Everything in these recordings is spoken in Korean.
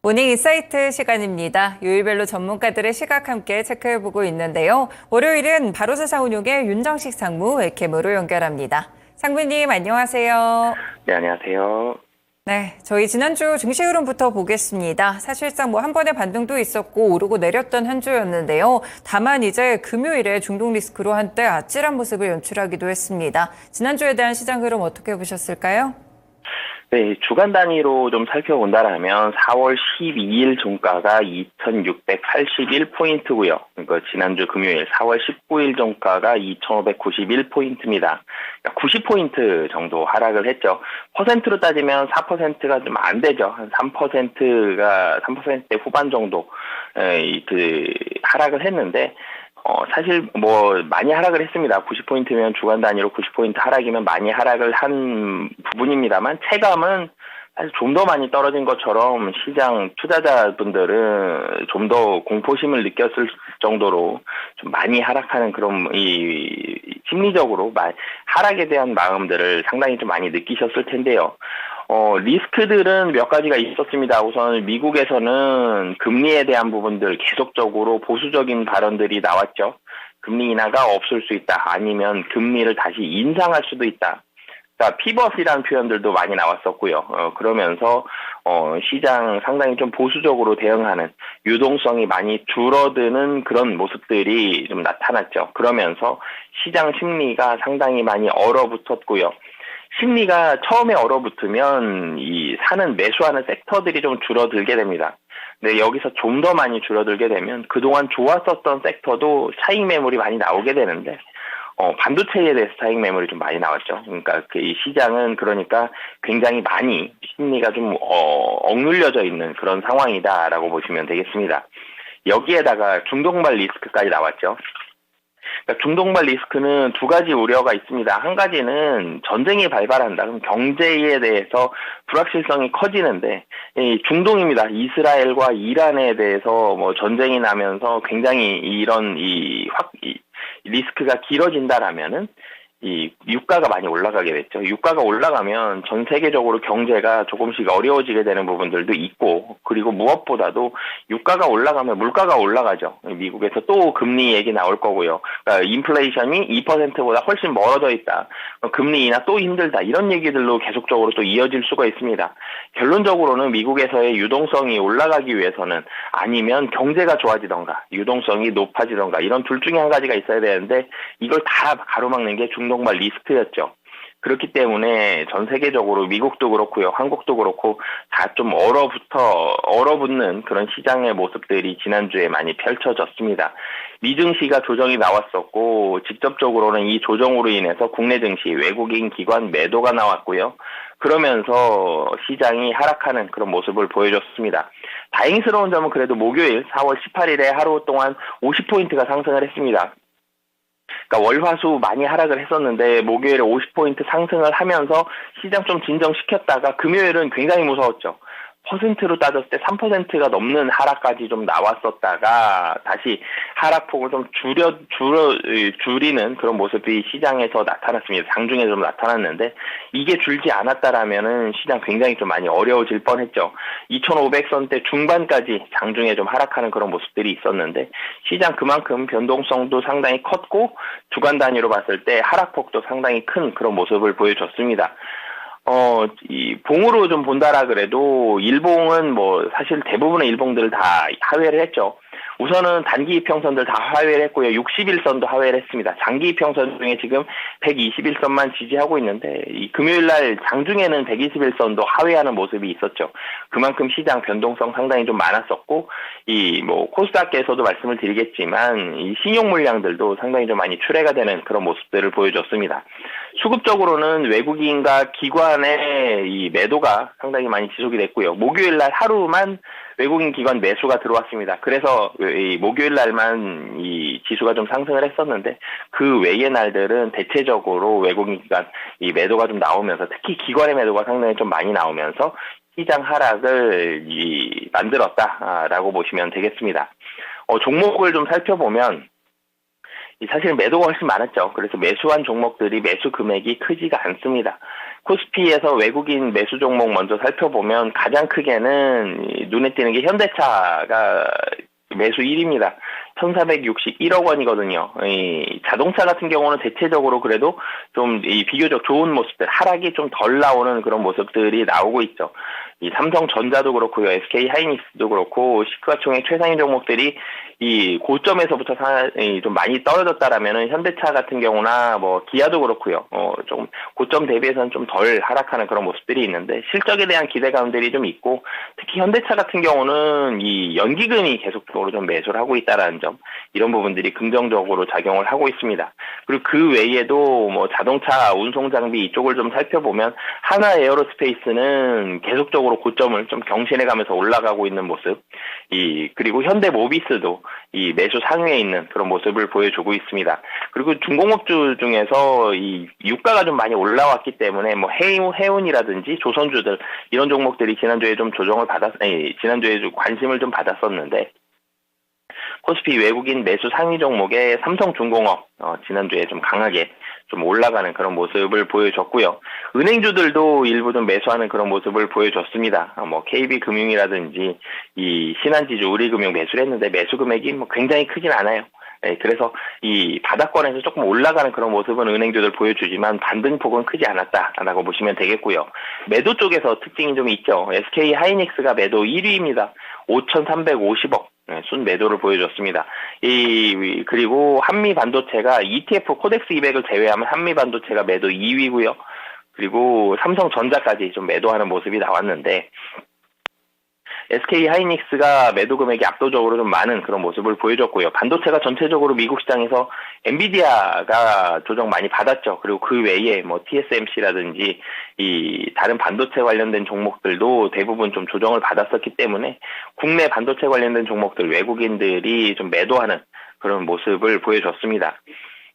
모닝 인사이트 시간입니다. 요일별로 전문가들의 시각 함께 체크해보고 있는데요. 월요일은 바로세상운용의 윤정식 상무 웹캠으로 연결합니다. 상무님 안녕하세요. 네, 안녕하세요. 네, 저희 지난주 증시 흐름부터 보겠습니다. 사실상 한 번의 반등도 있었고 오르고 내렸던 한 주였는데요. 다만 이제 금요일에 중동 리스크로 한때 아찔한 모습을 연출하기도 했습니다. 지난주에 대한 시장 흐름 어떻게 보셨을까요? 네, 주간 단위로 좀 살펴본다라면 4월 12일 종가가 2681포인트고요. 그러니까 지난주 금요일 4월 19일 종가가 2591포인트입니다. 그러니까 90포인트 정도 하락을 했죠. 퍼센트로 따지면 4%가 좀 안 되죠. 한 3%대 후반 정도 하락을 했는데 사실 많이 하락을 했습니다. 90포인트면 주간 단위로 90포인트 하락이면 많이 하락을 한 부분입니다만 체감은 사실 좀 더 많이 떨어진 것처럼 시장 투자자분들은 좀 더 공포심을 느꼈을 정도로 좀 많이 하락하는 그런 심리적으로 하락에 대한 마음들을 상당히 좀 많이 느끼셨을 텐데요. 리스크들은 몇 가지가 있었습니다. 우선 미국에서는 금리에 대한 부분들 계속적으로 보수적인 발언들이 나왔죠. 금리 인하가 없을 수 있다. 아니면 금리를 다시 인상할 수도 있다. 그러니까 피벗이라는 표현들도 많이 나왔었고요. 그러면서 시장 상당히 좀 보수적으로 대응하는 유동성이 많이 줄어드는 그런 모습들이 좀 나타났죠. 그러면서 시장 심리가 상당히 많이 얼어붙었고요. 심리가 처음에 얼어붙으면 매수하는 섹터들이 좀 줄어들게 됩니다. 근데 여기서 좀 더 많이 줄어들게 되면 그동안 좋았었던 섹터도 차익 매물이 많이 나오게 되는데, 반도체에 대해서 차익 매물이 좀 많이 나왔죠. 그러니까 이 시장은 그러니까 굉장히 많이 심리가 좀 억눌려져 있는 그런 상황이다라고 보시면 되겠습니다. 여기에다가 중동발 리스크까지 나왔죠. 그러니까 중동발 리스크는 두 가지 우려가 있습니다. 한 가지는 전쟁이 발발한다. 그럼 경제에 대해서 불확실성이 커지는데, 중동입니다. 이스라엘과 이란에 대해서 전쟁이 나면서 굉장히 리스크가 길어진다라면은 유가가 많이 올라가게 됐죠. 유가가 올라가면 전 세계적으로 경제가 조금씩 어려워지게 되는 부분들도 있고, 그리고 무엇보다도 유가가 올라가면 물가가 올라가죠. 미국에서 또 금리 얘기 나올 거고요. 그러니까 인플레이션이 2%보다 훨씬 멀어져 있다. 금리 인하 또 힘들다. 이런 얘기들로 계속적으로 또 이어질 수가 있습니다. 결론적으로는 미국에서의 유동성이 올라가기 위해서는 아니면 경제가 좋아지던가 유동성이 높아지던가 이런 둘 중에 한 가지가 있어야 되는데, 이걸 다 가로막는 게 중동발 리스크였죠. 그렇기 때문에 전 세계적으로 미국도 그렇고요, 한국도 그렇고 다 좀 얼어붙는 그런 시장의 모습들이 지난주에 많이 펼쳐졌습니다. 미증시가 조정이 나왔었고, 직접적으로는 이 조정으로 인해서 국내 증시, 외국인 기관 매도가 나왔고요. 그러면서 시장이 하락하는 그런 모습을 보여줬습니다. 다행스러운 점은 그래도 목요일 4월 18일에 하루 동안 50포인트가 상승을 했습니다. 그러니까 월화수 많이 하락을 했었는데 목요일에 50포인트 상승을 하면서 시장 좀 진정시켰다가 금요일은 굉장히 무서웠죠. 퍼센트로 따졌을 때 3%가 넘는 하락까지 좀 나왔었다가 다시 하락폭을 좀 줄이는 그런 모습이 시장에서 나타났습니다. 장중에 좀 나타났는데, 이게 줄지 않았다라면은 시장 굉장히 좀 많이 어려워질 뻔했죠. 2,500선대 중반까지 장중에 좀 하락하는 그런 모습들이 있었는데, 시장 그만큼 변동성도 상당히 컸고 주간 단위로 봤을 때 하락폭도 상당히 큰 그런 모습을 보여줬습니다. 봉으로 좀 본다라 그래도 일봉은 사실 대부분의 일봉들을 다 하회를 했죠. 우선은 단기 이평선들 다 하회를 했고요. 60일선도 하회를 했습니다. 장기 이평선 중에 지금 121선만 지지하고 있는데, 이 금요일날 장중에는 121선도 하회하는 모습이 있었죠. 그만큼 시장 변동성 상당히 좀 많았었고, 코스닥에서도 말씀을 드리겠지만 이 신용 물량들도 상당히 좀 많이 출회가 되는 그런 모습들을 보여줬습니다. 수급적으로는 외국인과 기관의 이 매도가 상당히 많이 지속이 됐고요. 목요일날 하루만 외국인 기관 매수가 들어왔습니다. 그래서 이 목요일 날만 이 지수가 좀 상승을 했었는데, 그 외의 날들은 대체적으로 외국인 기관 이 매도가 좀 나오면서, 특히 기관의 매도가 상당히 좀 많이 나오면서 시장 하락을 만들었다라고 보시면 되겠습니다. 종목을 좀 살펴보면 사실 매도가 훨씬 많았죠. 그래서 매수한 종목들이 매수 금액이 크지가 않습니다. 코스피에서 외국인 매수 종목 먼저 살펴보면 가장 크게는 눈에 띄는 게 현대차가 매수 1위입니다. 1,461억 원이거든요. 이 자동차 같은 경우는 대체적으로 그래도 좀 이 비교적 좋은 모습들, 하락이 좀 덜 나오는 그런 모습들이 나오고 있죠. 이 삼성전자도 그렇고요, SK 하이닉스도 그렇고 시가총액 최상위 종목들이 이 고점에서부터 좀 많이 떨어졌다라면은 현대차 같은 경우나 뭐 기아도 그렇고요, 좀 고점 대비해서는 좀 덜 하락하는 그런 모습들이 있는데 실적에 대한 기대감들이 좀 있고 특히 현대차 같은 경우는 이 연기금이 계속적으로 좀 매수를 하고 있다라는 점, 이런 부분들이 긍정적으로 작용을 하고 있습니다. 그리고 그 외에도 뭐 자동차 운송 장비 이쪽을 좀 살펴보면 하나 에어로스페이스는 계속적으로 고점을 좀 경신해가면서 올라가고 있는 모습, 그리고 현대모비스도 이 매수 상위에 있는 그런 모습을 보여주고 있습니다. 그리고 중공업주 중에서 이 유가가 좀 많이 올라왔기 때문에 뭐 해운이라든지 조선주들 이런 종목들이 지난주에 좀 지난주에 좀 관심을 좀 받았었는데 코스피 외국인 매수 상위 종목에 삼성중공업 지난주에 좀 강하게 좀 올라가는 그런 모습을 보여줬고요. 은행주들도 일부 좀 매수하는 그런 모습을 보여줬습니다. 뭐 KB금융이라든지 이 신한지주, 우리금융 매수를 했는데 매수 금액이 뭐 굉장히 크진 않아요. 네, 그래서 이 바닥권에서 조금 올라가는 그런 모습은 은행주들 보여주지만 반등폭은 크지 않았다라고 보시면 되겠고요. 매도 쪽에서 특징이 좀 있죠. SK 하이닉스가 매도 1위입니다. 5,350억. 순 매도를 보여줬습니다. 그리고 한미 반도체가 ETF 코덱스 200을 제외하면 한미 반도체가 매도 2위고요. 그리고 삼성전자까지 좀 매도하는 모습이 나왔는데 SK 하이닉스가 매도 금액이 압도적으로 좀 많은 그런 모습을 보여줬고요. 반도체가 전체적으로 미국 시장에서 엔비디아가 조정 많이 받았죠. 그리고 그 외에 뭐 TSMC라든지 이 다른 반도체 관련된 종목들도 대부분 좀 조정을 받았었기 때문에 국내 반도체 관련된 종목들 외국인들이 좀 매도하는 그런 모습을 보여줬습니다.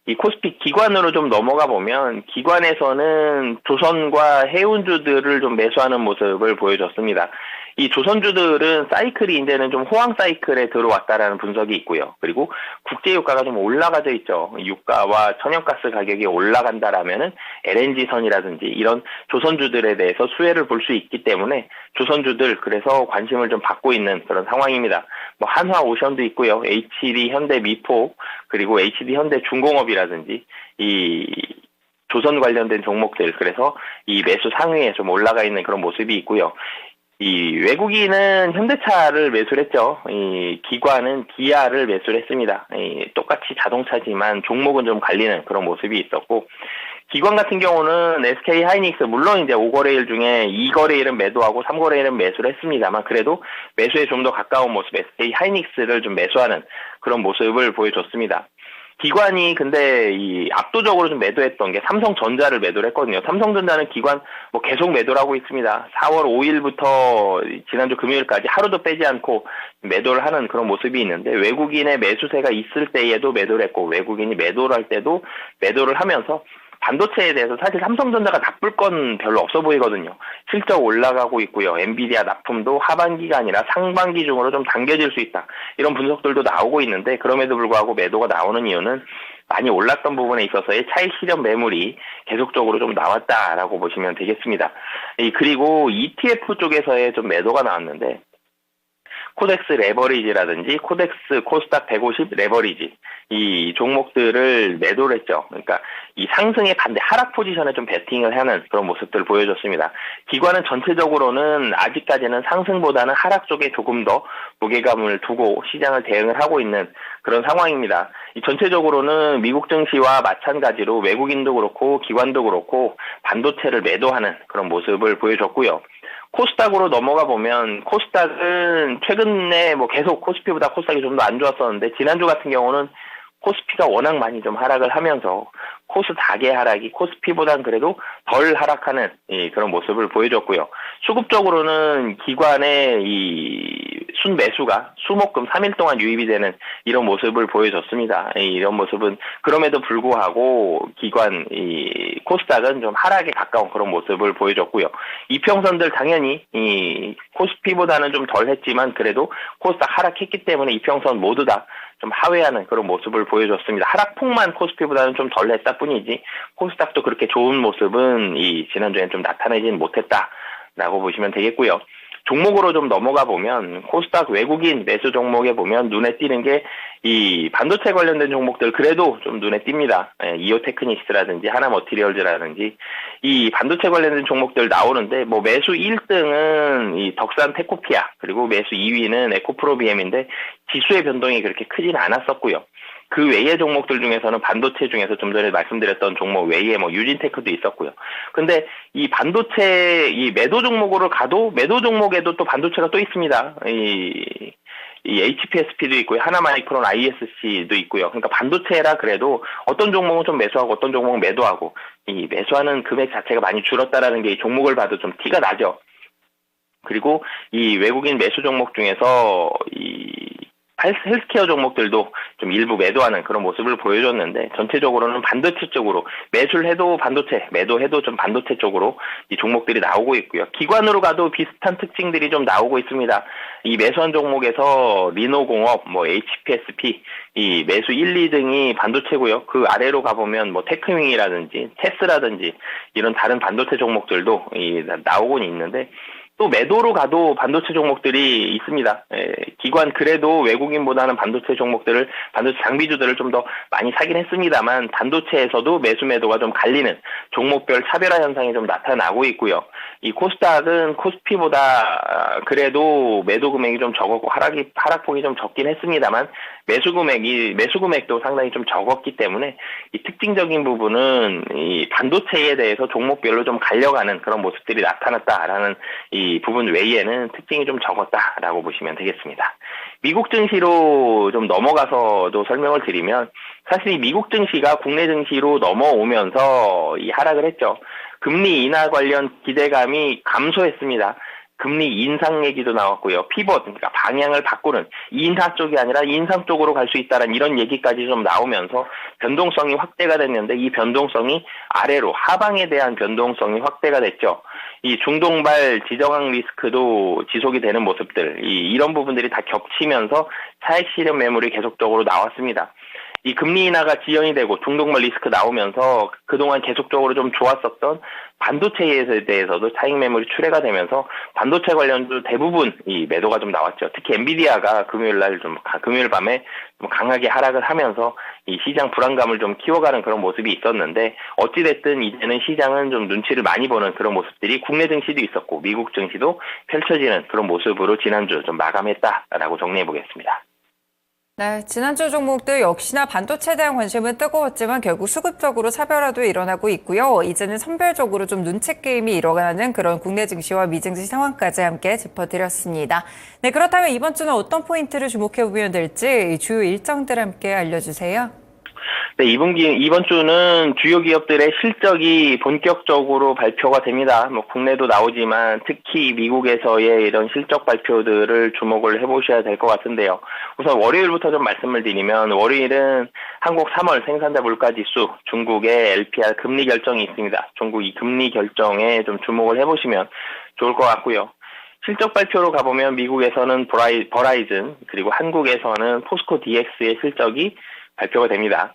이 코스피 기관으로 좀 넘어가 보면 기관에서는 조선과 해운주들을 좀 매수하는 모습을 보여줬습니다. 이 조선주들은 사이클이 이제는 좀 호황 사이클에 들어왔다라는 분석이 있고요. 그리고 국제유가가 좀 올라가져 있죠. 유가와 천연가스 가격이 올라간다라면은 LNG선이라든지 이런 조선주들에 대해서 수혜를 볼 수 있기 때문에 조선주들 그래서 관심을 좀 받고 있는 그런 상황입니다. 뭐 한화오션도 있고요. HD 현대미포 그리고 HD 현대중공업이라든지 이 조선 관련된 종목들 그래서 이 매수 상위에 좀 올라가 있는 그런 모습이 있고요. 이 외국인은 현대차를 매수를 했죠. 이 기관은 기아를 매수를 했습니다. 똑같이 자동차지만 종목은 좀 갈리는 그런 모습이 있었고 기관 같은 경우는 SK 하이닉스 물론 이제 5거래일 중에 2거래일은 매도하고 3거래일은 매수를 했습니다만 그래도 매수에 좀 더 가까운 모습 SK 하이닉스를 좀 매수하는 그런 모습을 보여줬습니다. 기관이 근데 이 압도적으로 좀 매도했던 게 삼성전자를 매도를 했거든요. 삼성전자는 기관 뭐 계속 매도를 하고 있습니다. 4월 5일부터 지난주 금요일까지 하루도 빼지 않고 매도를 하는 그런 모습이 있는데 외국인의 매수세가 있을 때에도 매도를 했고 외국인이 매도를 할 때도 매도를 하면서 반도체에 대해서 사실 삼성전자가 나쁠 건 별로 없어 보이거든요. 실적 올라가고 있고요. 엔비디아 납품도 하반기가 아니라 상반기 중으로 좀 당겨질 수 있다. 이런 분석들도 나오고 있는데 그럼에도 불구하고 매도가 나오는 이유는 많이 올랐던 부분에 있어서의 차익 실현 매물이 계속적으로 좀 나왔다라고 보시면 되겠습니다. 그리고 ETF 쪽에서의 좀 매도가 나왔는데 코덱스 레버리지라든지 코덱스 코스닥 150 레버리지 이 종목들을 매도를 했죠. 그러니까 이 상승의 반대 하락 포지션에 좀 베팅을 하는 그런 모습들을 보여줬습니다. 기관은 전체적으로는 아직까지는 상승보다는 하락 쪽에 조금 더 무게감을 두고 시장을 대응을 하고 있는 그런 상황입니다. 이 전체적으로는 미국 증시와 마찬가지로 외국인도 그렇고 기관도 그렇고 반도체를 매도하는 그런 모습을 보여줬고요. 코스닥으로 넘어가 보면 코스닥은 최근에 뭐 계속 코스피보다 코스닥이 좀 더 안 좋았었는데 지난주 같은 경우는 코스피가 워낙 많이 좀 하락을 하면서 코스닥의 하락이 코스피보다는 그래도 덜 하락하는 그런 모습을 보여줬고요. 수급적으로는 기관의 이 순매수가 수목금 3일 동안 유입이 되는 이런 모습을 보여줬습니다. 이런 모습은 그럼에도 불구하고 기관 이 코스닥은 좀 하락에 가까운 그런 모습을 보여줬고요. 이평선들 당연히 이 코스피보다는 좀 덜했지만 그래도 코스닥 하락했기 때문에 이평선 모두 다 좀 하회하는 그런 모습을 보여줬습니다. 하락폭만 코스피보다는 좀 덜했다 뿐이지 코스닥도 그렇게 좋은 모습은 이 지난주에는 좀 나타내지는 못했다라고 보시면 되겠고요. 종목으로 좀 넘어가 보면 코스닥 외국인 매수 종목에 보면 눈에 띄는 게 이 반도체 관련된 종목들 그래도 좀 눈에 띕니다. 이오테크닉스라든지 하나머티리얼즈라든지 이 반도체 관련된 종목들 나오는데 뭐 매수 1등은 이 덕산 테코피아 그리고 매수 2위는 에코프로비엠인데 지수의 변동이 그렇게 크지는 않았었고요. 그 외의 종목들 중에서는 반도체 중에서 좀 전에 말씀드렸던 종목 외에 뭐 유진테크도 있었고요. 근데 이 반도체 이 매도 종목으로 가도 매도 종목에도 또 반도체가 또 있습니다. 이 HPSP도 있고요. 하나마이크론 ISC도 있고요. 그러니까 반도체라 그래도 어떤 종목은 좀 매수하고 어떤 종목은 매도하고 이 매수하는 금액 자체가 많이 줄었다라는 게 이 종목을 봐도 좀 티가 나죠. 그리고 이 외국인 매수 종목 중에서 이 헬스케어 종목들도 좀 일부 매도하는 그런 모습을 보여줬는데 전체적으로는 반도체 쪽으로 매수를 해도 반도체, 매도해도 좀 반도체 쪽으로 이 종목들이 나오고 있고요. 기관으로 가도 비슷한 특징들이 좀 나오고 있습니다. 이 매수한 종목에서 리노공업, 뭐 HPSP, 이 매수 1, 2등이 반도체고요. 그 아래로 가보면 뭐 테크윙이라든지 테스라든지 이런 다른 반도체 종목들도 나오곤 있는데 또 매도로 가도 반도체 종목들이 있습니다. 기관 그래도 외국인보다는 반도체 종목들을 반도체 장비주들을 좀 더 많이 사긴 했습니다만 반도체에서도 매수 매도가 좀 갈리는 종목별 차별화 현상이 좀 나타나고 있고요. 이 코스닥은 코스피보다 그래도 매도 금액이 좀 적었고 하락폭이 좀 적긴 했습니다만 매수 금액도 상당히 좀 적었기 때문에 이 특징적인 부분은 이 반도체에 대해서 종목별로 좀 갈려가는 그런 모습들이 나타났다라는 이 부분 외에는 특징이 좀 적었다라고 보시면 되겠습니다. 미국 증시로 좀 넘어가서도 설명을 드리면 사실 이 미국 증시가 국내 증시로 넘어오면서 이 하락을 했죠. 금리 인하 관련 기대감이 감소했습니다. 금리 인상 얘기도 나왔고요. 피벗, 그러니까 방향을 바꾸는 인하 쪽이 아니라 인상 쪽으로 갈 수 있다는 이런 얘기까지 좀 나오면서 변동성이 확대가 됐는데 이 변동성이 아래로 하방에 대한 변동성이 확대가 됐죠. 이 중동발 지정학 리스크도 지속이 되는 모습들, 이런 부분들이 다 겹치면서 차익 실현 매물이 계속적으로 나왔습니다. 이 금리 인하가 지연이 되고 중동발 리스크 나오면서 그동안 계속적으로 좀 좋았었던 반도체에 대해서도 차익 매물이 출회가 되면서 반도체 관련주 대부분 이 매도가 좀 나왔죠. 특히 엔비디아가 금요일 밤에 좀 강하게 하락을 하면서 이 시장 불안감을 좀 키워가는 그런 모습이 있었는데 어찌됐든 이제는 시장은 좀 눈치를 많이 보는 그런 모습들이 국내 증시도 있었고 미국 증시도 펼쳐지는 그런 모습으로 지난주 좀 마감했다라고 정리해 보겠습니다. 네, 지난주 종목들 역시나 반도체에 대한 관심은 뜨거웠지만 결국 수급적으로 차별화도 일어나고 있고요. 이제는 선별적으로 좀 눈치 게임이 일어나는 그런 국내 증시와 미증시 상황까지 함께 짚어드렸습니다. 네, 그렇다면 이번 주는 어떤 포인트를 주목해보면 될지 주요 일정들 함께 알려주세요. 네, 이번 주는 주요 기업들의 실적이 본격적으로 발표가 됩니다. 뭐 국내도 나오지만 특히 미국에서의 이런 실적 발표들을 주목을 해보셔야 될 것 같은데요. 우선 월요일부터 좀 말씀을 드리면 월요일은 한국 3월 생산자 물가지수, 중국의 LPR 금리 결정이 있습니다. 중국 이 금리 결정에 좀 주목을 해보시면 좋을 것 같고요. 실적 발표로 가보면 미국에서는 버라이즌 그리고 한국에서는 포스코 DX의 실적이 발표가 됩니다.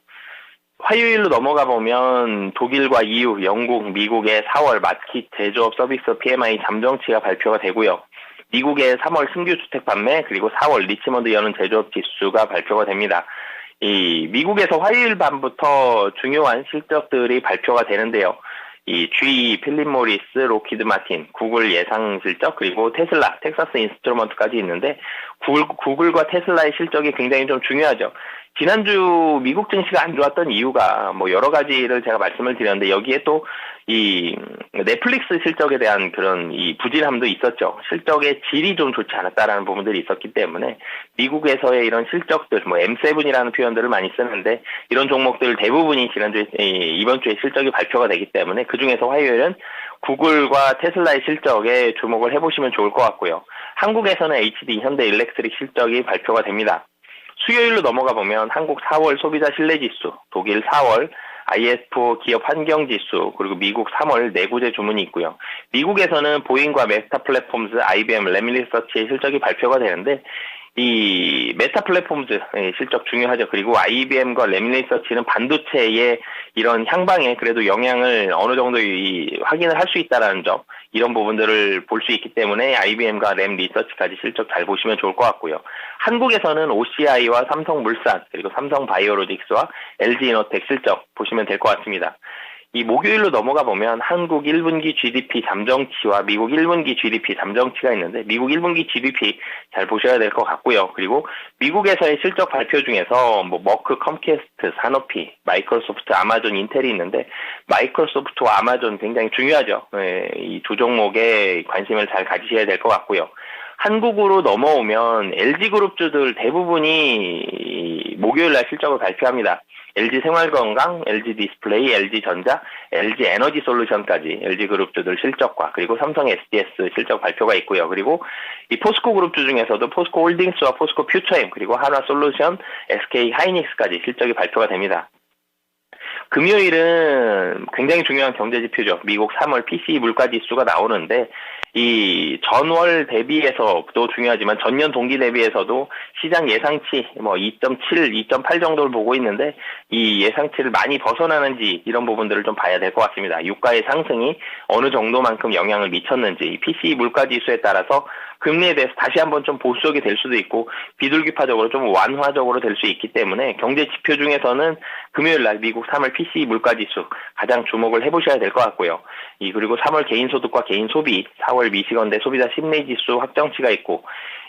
화요일로 넘어가 보면 독일과 EU, 영국, 미국의 4월 마켓 제조업 서비스 PMI 잠정치가 발표가 되고요. 미국의 3월 신규 주택 판매 그리고 4월 리치먼드 여는 제조업 지수가 발표가 됩니다. 이 미국에서 화요일 밤부터 중요한 실적들이 발표가 되는데요. 이 GE, 필립 모리스, 로키드 마틴, 구글 예상 실적 그리고 테슬라, 텍사스 인스트루먼트까지 있는데 구글과 테슬라의 실적이 굉장히 좀 중요하죠. 지난주 미국 증시가 안 좋았던 이유가 뭐 여러 가지를 제가 말씀을 드렸는데 여기에 또 이 넷플릭스 실적에 대한 그런 이 부진함도 있었죠. 실적의 질이 좀 좋지 않았다라는 부분들이 있었기 때문에 미국에서의 이런 실적들, 뭐 M7이라는 표현들을 많이 쓰는데 이런 종목들 대부분이 이번 주에 실적이 발표가 되기 때문에 그 중에서 화요일은 구글과 테슬라의 실적에 주목을 해보시면 좋을 것 같고요. 한국에서는 HD, 현대 일렉트릭 실적이 발표가 됩니다. 수요일로 넘어가 보면 한국 4월 소비자 신뢰지수, 독일 4월 ISO 기업 환경지수, 그리고 미국 3월 내구재 주문이 있고요. 미국에서는 보잉과 메타 플랫폼즈, IBM, 레밀리서치의 실적이 발표가 되는데 이 메타 플랫폼즈 실적 중요하죠. 그리고 IBM과 렘리서치는 반도체의 이런 향방에 그래도 영향을 어느 정도 확인을 할 수 있다라는 점, 이런 부분들을 볼 수 있기 때문에 IBM과 렘리서치까지 실적 잘 보시면 좋을 것 같고요. 한국에서는 OCI와 삼성물산, 그리고 삼성바이오로직스와 LG이노텍 실적 보시면 될 것 같습니다. 이 목요일로 넘어가 보면 한국 1분기 GDP 잠정치와 미국 1분기 GDP 잠정치가 있는데 미국 1분기 GDP 잘 보셔야 될 것 같고요. 그리고 미국에서의 실적 발표 중에서 머크, 컴캐스트, 사노피, 마이크로소프트, 아마존, 인텔이 있는데 마이크로소프트와 아마존 굉장히 중요하죠. 이 두 종목에 관심을 잘 가지셔야 될 것 같고요. 한국으로 넘어오면 LG그룹주들 대부분이 목요일날 실적을 발표합니다. LG생활건강, LG디스플레이, LG전자, LG에너지솔루션까지 LG그룹주들 실적과 그리고 삼성 SDS 실적 발표가 있고요. 그리고 이 포스코 그룹주 중에서도 포스코 홀딩스와 포스코 퓨처엠, 그리고 한화솔루션, SK 하이닉스까지 실적이 발표가 됩니다. 금요일은 굉장히 중요한 경제지표죠. 미국 3월 PCE 물가지수가 나오는데 이 전월 대비해서도 중요하지만 전년 동기 대비해서도 시장 예상치 2.7, 2.8 정도를 보고 있는데 이 예상치를 많이 벗어나는지 이런 부분들을 좀 봐야 될 것 같습니다. 유가의 상승이 어느 정도만큼 영향을 미쳤는지 PCE 물가지수에 따라서 금리에 대해서 다시 한번 좀 보수적이 될 수도 있고 비둘기파적으로 좀 완화적으로 될 수 있기 때문에 경제 지표 중에서는 금요일날 미국 3월 PCE 물가지수 가장 주목을 해보셔야 될 것 같고요. 그리고 3월 개인소득과 개인소비, 4월 미시건대 소비자 심리지수 확정치가 있고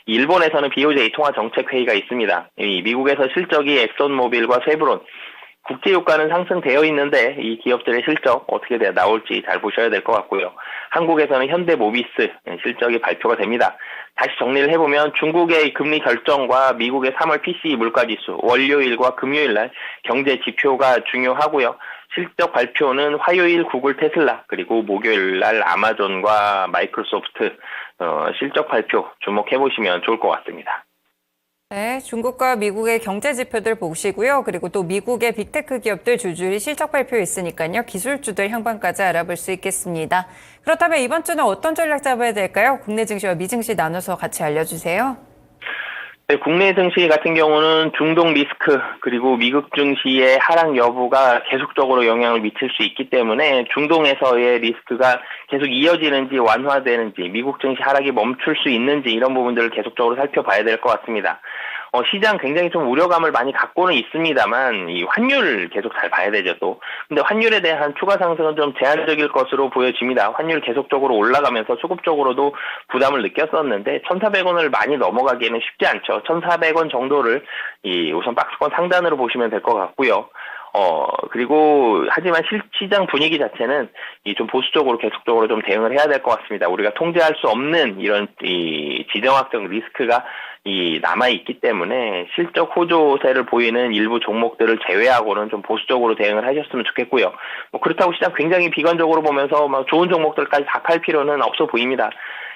일본에서는 BOJ 통화정책회의가 있습니다. 미국에서 실적이 엑선모빌과 쉐브론, 국제유가는 상승되어 있는데 이 기업들의 실적 어떻게 나올지 잘 보셔야 될 것 같고요. 한국에서는 현대모비스 실적이 발표가 됩니다. 다시 정리를 해보면 중국의 금리 결정과 미국의 3월 PCE 물가지수, 월요일과 금요일날 경제 지표가 중요하고요. 실적 발표는 화요일 구글, 테슬라, 그리고 목요일날 아마존과 마이크로소프트 실적 발표 주목해보시면 좋을 것 같습니다. 네, 중국과 미국의 경제 지표들 보시고요. 그리고 또 미국의 빅테크 기업들 줄줄이 실적 발표 있으니까요. 기술주들 향방까지 알아볼 수 있겠습니다. 그렇다면 이번 주는 어떤 전략 잡아야 될까요? 국내 증시와 미증시 나눠서 같이 알려주세요. 네, 국내 증시 같은 경우는 중동 리스크 그리고 미국 증시의 하락 여부가 계속적으로 영향을 미칠 수 있기 때문에 중동에서의 리스크가 계속 이어지는지 완화되는지 미국 증시 하락이 멈출 수 있는지 이런 부분들을 계속적으로 살펴봐야 될 것 같습니다. 시장 굉장히 좀 우려감을 많이 갖고는 있습니다만 이 환율 계속 잘 봐야 되죠 또. 근데 환율에 대한 추가 상승은 좀 제한적일 것으로 보여집니다. 환율 계속적으로 올라가면서 수급적으로도 부담을 느꼈었는데 1,400원을 많이 넘어가기에는 쉽지 않죠. 1,400원 정도를 우선 박스권 상단으로 보시면 될 것 같고요. 그리고 하지만 시장 분위기 자체는 좀 보수적으로 계속적으로 좀 대응을 해야 될 것 같습니다. 우리가 통제할 수 없는 이런 지정학적 리스크가 남아있기 때문에 실적 호조세를 보이는 일부 종목들을 제외하고는 좀 보수적으로 대응을 하셨으면 좋겠고요. 그렇다고 시장 굉장히 비관적으로 보면서 좋은 종목들까지 다 팔 필요는 없어 보입니다.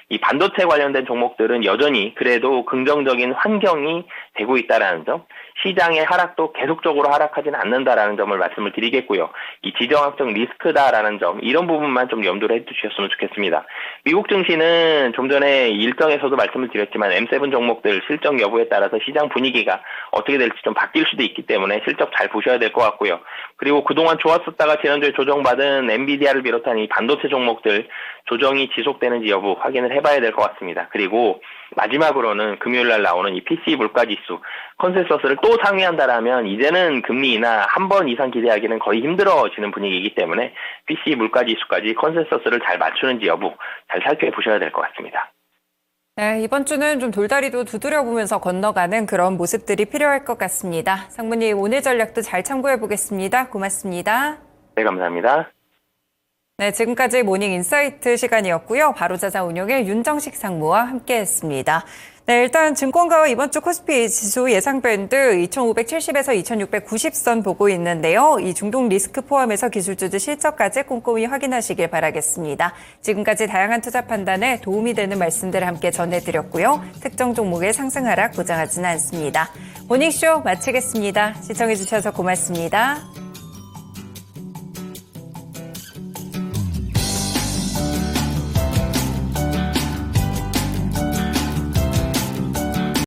이 반도체 관련된 종목들은 여전히 그래도 긍정적인 환경이 되고 있다라는 점, 시장의 하락도 계속적으로 하락하지는 않는다라는 점을 말씀을 드리겠고요. 이 지정학적 리스크다라는 점, 이런 부분만 좀 염두를 해주셨으면 좋겠습니다. 미국 증시는 좀 전에 일정에서도 말씀을 드렸지만 M7 종목들 실적 여부에 따라서 시장 분위기가 어떻게 될지 좀 바뀔 수도 있기 때문에 실적 잘 보셔야 될 것 같고요. 그리고 그동안 좋았었다가 지난주에 조정받은 엔비디아를 비롯한 이 반도체 종목들 조정이 지속되는지 여부 확인을 해봐야 될 것 같습니다. 그리고 마지막으로는 금요일날 나오는 이 PCE 물가지수 컨센서스를 또 상회한다라면 이제는 금리 인하 한 번 이상 기대하기는 거의 힘들어지는 분위기이기 때문에 PCE 물가지수까지 컨센서스를 잘 맞추는지 여부 잘 살펴보셔야 될 것 같습니다. 네, 이번 주는 좀 돌다리도 두드려보면서 건너가는 그런 모습들이 필요할 것 같습니다. 상무님, 오늘 전략도 잘 참고해 보겠습니다. 고맙습니다. 네, 감사합니다. 네, 지금까지 모닝 인사이트 시간이었고요. 바로자산 운용의 윤정식 상무와 함께했습니다. 네, 일단 증권가와 이번 주 코스피 지수 예상 밴드 2,570에서 2,690선 보고 있는데요. 이 중동 리스크 포함해서 기술주들 실적까지 꼼꼼히 확인하시길 바라겠습니다. 지금까지 다양한 투자 판단에 도움이 되는 말씀들을 함께 전해드렸고요. 특정 종목의 상승 하락 보장하지는 않습니다. 모닝쇼 마치겠습니다. 시청해주셔서 고맙습니다.